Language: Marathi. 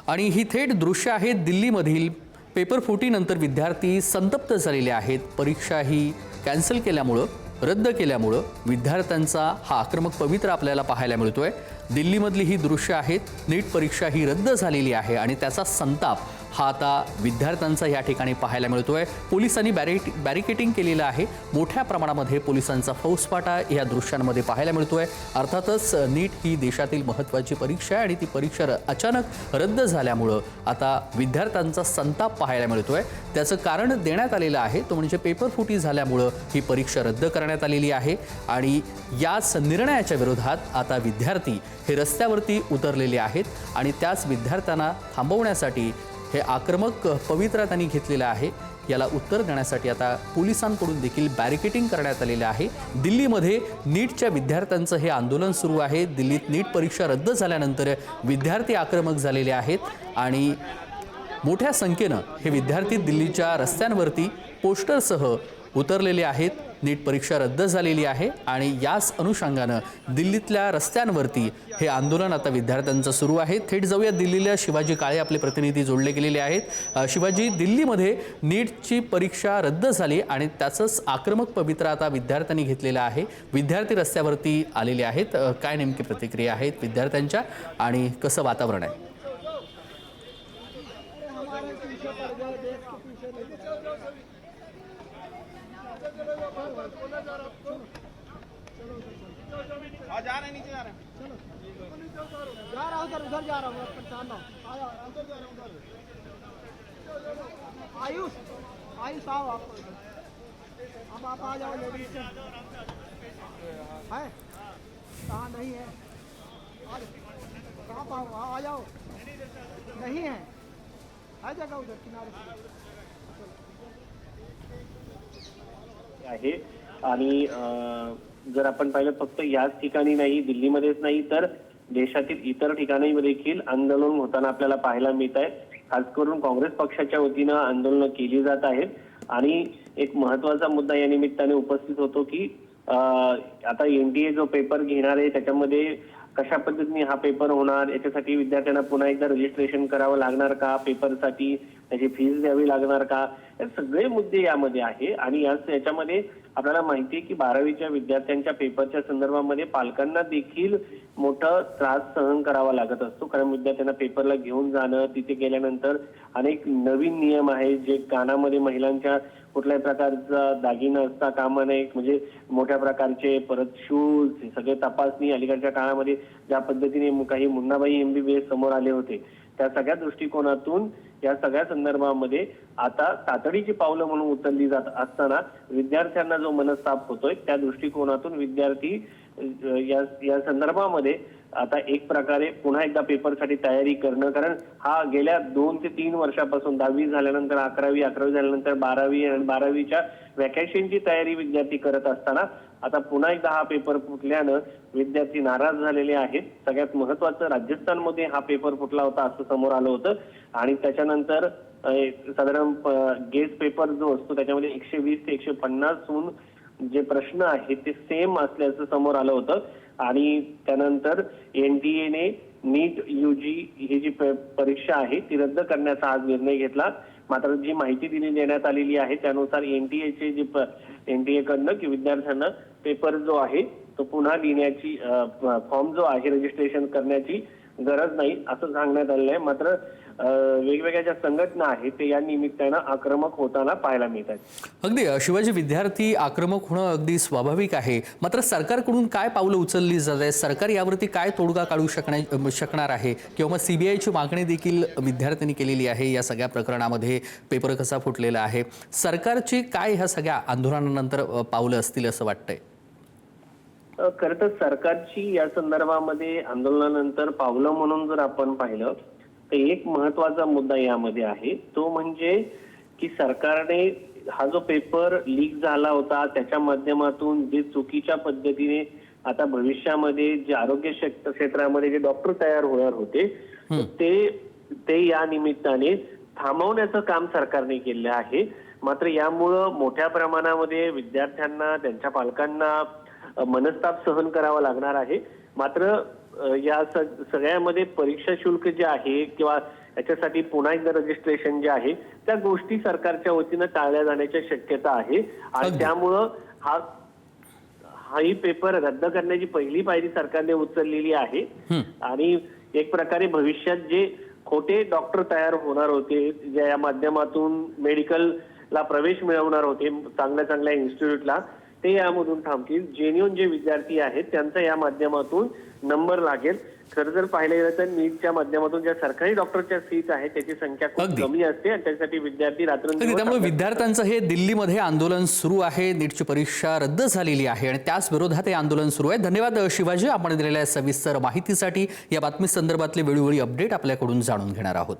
आणि ही थेट दृश्य आहेत दिल्लीमधील पेपर फुटीनंतर विद्यार्थी संतप्त झालेले आहेत। परीक्षा ही कॅन्सल केल्यामुळं रद्द केल्यामुळं विद्यार्थ्यांचा हा आक्रमक पवित्रा आपल्याला पाहायला मिळतोय। दिल्लीमधली ही दृश्य आहेत। नीट परीक्षा ही रद्द झालेली आहे आणि त्याचा संताप हा आता विद्यार्थ्यांचा या ठिकाणी पाहायला मिळतोय। पोलिसांनी बॅरिकेडिंग केलेलं आहे। मोठ्या प्रमाणामध्ये पोलिसांचा फौजफाटा या दृश्यांमध्ये पाहायला मिळतोय। अर्थातच नीट ही देशातील महत्त्वाची परीक्षा आहे आणि ती परीक्षा अचानक रद्द झाल्यामुळं आता विद्यार्थ्यांचा संताप पाहायला मिळतोय। त्याचं कारण देण्यात आलेलं आहे, तो म्हणजे पेपर फुटी झाल्यामुळं ही परीक्षा रद्द करण्यात आलेली आहे आणि याच निर्णयाच्या विरोधात आता विद्यार्थी हे रस्त्यावरती उतरलेले आहेत आणि त्याच विद्यार्थ्यांना थांबवण्यासाठी हे आक्रमक पवित्रा त्यांनी घेतलेला आहे। याला उत्तर देण्यासाठी आता पोलिसांकडून देखील बॅरिकेडिंग करण्यात आलेलं आहे। दिल्लीमध्ये नीटच्या विद्यार्थ्यांचं हे आंदोलन सुरू आहे। दिल्लीत नीट परीक्षा रद्द झाल्यानंतर विद्यार्थी आक्रमक झालेले आहेत आणि मोठ्या संख्येनं हे विद्यार्थी दिल्लीच्या रस्त्यांवरती पोस्टरसह उतरलेले आहेत। नीट परीक्षा रद्द झालेली आहे आणि याच अनुषंगानं दिल्लीतल्या रस्त्यांवरती हे आंदोलन आता विद्यार्थ्यांचं सुरू आहे। थेट जाऊया दिल्लीला, शिवाजी काळे आपले प्रतिनिधी जोडले गेलेले आहेत। शिवाजी, दिल्लीमध्ये नीटची परीक्षा रद्द झाली आणि त्याचंच आक्रमक पवित्रा आता विद्यार्थ्यांनी घेतलेला आहे। विद्यार्थी रस्त्यावरती आलेले आहेत। काय नेमकी प्रतिक्रिया आहेत विद्यार्थ्यांच्या आणि कसं वातावरण आहे? जा रहे नीचे जा रहे हैं। चलो जा रहा हूँ उधर जा रहा हूँ परेशान ना आया अंदर जा रहा हूँ उधर आयुष आयुष आओ आप अब आप आ जाओ लेडीज है कहाँ नहीं है कहाँ पाओ आ जाओ नहीं है जगह उधर किनारे आहे आणि जर आपण पाहिलं फक्त याच ठिकाणी नाही, दिल्लीमध्येच नाही तर देशातील इतर ठिकाणी देखील आंदोलन होताना आपल्याला पाहायला मिळत आहे। खास करून काँग्रेस पक्षाच्या वतीनं आंदोलनं केली जात आहेत आणि एक महत्त्वाचा मुद्दा या निमित्ताने उपस्थित होतो की आता एनडीए जो पेपर घेणार आहे त्याच्यामध्ये कशा पद्धतीने हा पेपर होणार, याच्यासाठी विद्यार्थ्यांना पुन्हा एकदा रजिस्ट्रेशन करावं लागणार का, पेपरसाठी त्याची फीस द्यावी लागणार का, हे सगळे मुद्दे यामध्ये आहे। आणि याच्यामध्ये आपल्याला माहिती आहे की 12वीच्या विद्यार्थ्यांच्या पेपरच्या संदर्भामध्ये पालकांना देखील मोठा त्रास सहन करावा लागत असतो, कारण विद्यार्थ्यांना पेपरला घेऊन जाणं, तिथे गेल्यानंतर अनेक नवीन नियम आहेत जे कानामध्ये महिलांच्या कुठल्याही प्रकारचा दागिना असता कामा नये, म्हणजे मोठ्या प्रकारचे परत शूज, सगळे तपासणी अलीकडच्या काळामध्ये ज्या पद्धतीने काही मुन्नाबाई MBBS समोर आले होते, त्या सगळ्या दृष्टिकोनातून या सगळ्या संदर्भामध्ये आता तातडीची पावलं म्हणून उचलली जात असताना विद्यार्थ्यांना जो मनस्ताप होतोय त्या दृष्टिकोनातून विद्यार्थी या संदर्भामध्ये आता एक प्रकारे पुन्हा एकदा पेपरसाठी तयारी करणं, कारण हा गेल्या 2 ते 3 वर्षापासून 10वी झाल्यानंतर 11वी, 11वी झाल्यानंतर 12वी आणि 12वीच्या व्हॅकेशनची तयारी विद्यार्थी करत असताना आता पुन्हा एकदा हा पेपर फुटल्यानं विद्यार्थी नाराज झालेले आहेत। सगळ्यात महत्त्वाचं, राजस्थानमध्ये हा पेपर फुटला होता असं समोर आलं होतं आणि त्याच्यानंतर साधारण गेस पेपर जो असतो त्याच्यामध्ये 120 ते 150 जे प्रश्न आहेत ते सेम असल्याचं समोर आलं होतं आणि त्यानंतर एनडीएने नीट UG ही जी परीक्षा आहे ती रद्द करण्याचा आज निर्णय घेतला। मात्र जी माहिती देण्यात आलेली आहे त्यानुसार एनडीएचे जे एनडीए कडनं की विद्यार्थ्यांना पेपर जो आहे तो पुन्हा लिहिण्याची फॉर्म जो आहे रजिस्ट्रेशन करण्याची गरज नाही असं सांगण्यात आलेलं आहे। मात्र वेगवेगळ्या ज्या संघटना आहेत ते या निमित्तानं आक्रमक होताना पाहायला मिळतात। अगदी शिवाजी, विद्यार्थी आक्रमक होणं अगदी स्वाभाविक आहे, मात्र सरकारकडून काय पावलं उचलली जात आहे? सरकार यावरती काय तोडगा काढू शकणार आहे किंवा CBIची मागणी देखील विद्यार्थ्यांनी केलेली आहे या सगळ्या प्रकरणामध्ये? पेपर कसा फुटलेला आहे, सरकारची काय ह्या सगळ्या आंदोलनानंतर पावलं असतील असं वाटतंय? खरं तर सरकारची या संदर्भामध्ये आंदोलनानंतर पावलं म्हणून जर आपण पाहिलं तर एक महत्त्वाचा मुद्दा यामध्ये आहे, तो म्हणजे की सरकारने हा जो पेपर लीक झाला होता त्याच्या माध्यमातून जे चुकीच्या पद्धतीने आता भविष्यामध्ये जे आरोग्य क्षेत्रामध्ये जे डॉक्टर तयार होणार होते ते या निमित्ताने थांबवण्याचं काम सरकारने केलं आहे। मात्र यामुळं मोठ्या प्रमाणामध्ये विद्यार्थ्यांना, त्यांच्या पालकांना मनस्ताप सहन करावा लागणार आहे। मात्र या सगळ्यामध्ये परीक्षा शुल्क जे आहे किंवा याच्यासाठी पुन्हा एकदा रजिस्ट्रेशन जे आहे त्या गोष्टी सरकारच्या वतीनं टाळल्या जाण्याची शक्यता आहे आणि अगदी. त्यामुळं हाही पेपर रद्द करण्याची पहिली पायरी सरकारने उचललेली आहे आणि एक प्रकारे भविष्यात जे खोटे डॉक्टर तयार होणार होते, ज्या या माध्यमातून मेडिकलला प्रवेश मिळवणार होते चांगल्या चांगल्या इन्स्टिट्यूटला, ते यामधून थांबतील. जेन्युइन जे विद्यार्थी आहेत त्यांचा या माध्यमातून नंबर लागेल. खरं जर पाहिलं गेलं तर नीटच्या माध्यमातून ज्या सरकारी डॉक्टरच्या सीट आहेत त्याची संख्या खूप अगदी. कमी असते आणि त्यासाठी विद्यार्थी अगदी, रात्रंदिवस त्यामुळे अभ्यास विद्यार्थ्यांचं हे दिल्लीमध्ये आंदोलन सुरू आहे. नीटची परीक्षा रद्द झालेली आहे आणि त्याच विरोधात हे आंदोलन सुरू आहे. धन्यवाद शिवाजी, आपण दिलेल्या सविस्तर माहितीसाठी. या बातमी संदर्भातले वेळोवेळी अपडेट आपल्याकडून जाणून घेणार आहोत.